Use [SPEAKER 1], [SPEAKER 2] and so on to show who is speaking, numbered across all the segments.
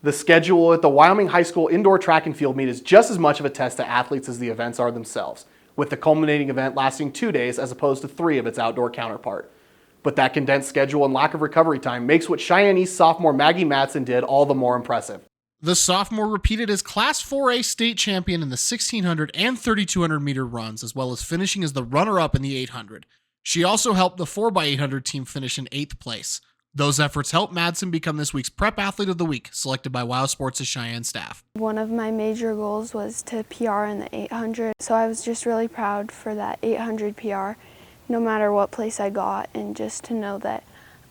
[SPEAKER 1] The schedule at the Wyoming High School indoor track and field meet is just as much of a test to athletes as the events are themselves, with the culminating event lasting 2 days as opposed to 3 of its outdoor counterpart. But that condensed schedule and lack of recovery time makes what Cheyenne East sophomore Maggie Madsen did all the more impressive.
[SPEAKER 2] The sophomore repeated as Class 4A state champion in the 1600 and 3200 meter runs, as well as finishing as the runner-up in the 800. She also helped the 4x800 team finish in 8th place. Those efforts helped Madsen become this week's Prep Athlete of the Week, selected by WyoSports' Cheyenne staff.
[SPEAKER 3] One of my major goals was to PR in the 800, so I was just really proud for that 800 PR, no matter what place I got, and just to know that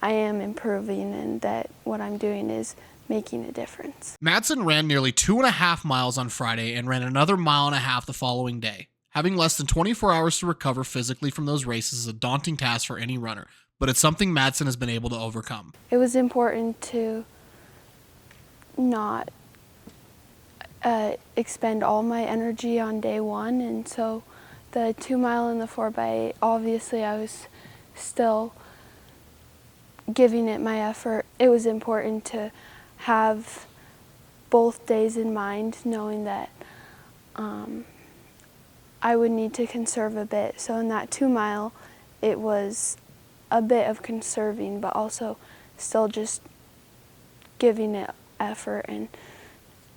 [SPEAKER 3] I am improving and that what I'm doing is making a difference.
[SPEAKER 2] Madsen ran nearly 2.5 miles on Friday and ran another 1.5 miles the following day. Having less than 24 hours to recover physically from those races is a daunting task for any runner, but it's something Madsen has been able to overcome.
[SPEAKER 3] It was important to not expend all my energy on day one, and so the 2 mile and the 4x8, obviously I was still giving it my effort. It was important to have both days in mind, knowing that I would need to conserve a bit. So in that 2 mile, it was a bit of conserving, but also still just giving it effort, and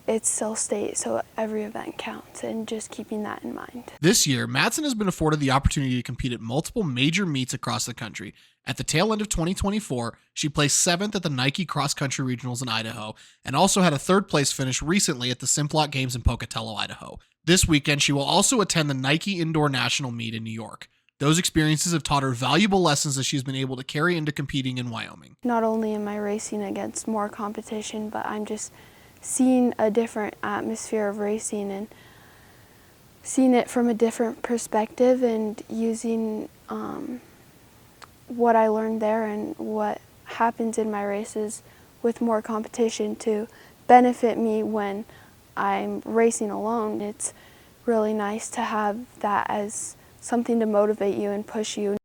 [SPEAKER 3] it's still state, so every event counts, and just keeping that in mind.
[SPEAKER 2] This year, Madsen has been afforded the opportunity to compete at multiple major meets across the country. At the tail end of 2024, she placed 7th at the Nike Cross Country Regionals in Idaho, and also had a 3rd place finish recently at the Simplot Games in Pocatello, Idaho. This weekend, she will also attend the Nike Indoor National Meet in New York. Those experiences have taught her valuable lessons that she's been able to carry into competing in Wyoming.
[SPEAKER 3] Not only am I racing against more competition, but I'm just seeing a different atmosphere of racing and seeing it from a different perspective, and using what I learned there and what happens in my races with more competition to benefit me when I'm racing alone. It's really nice to have that as something to motivate you and push you.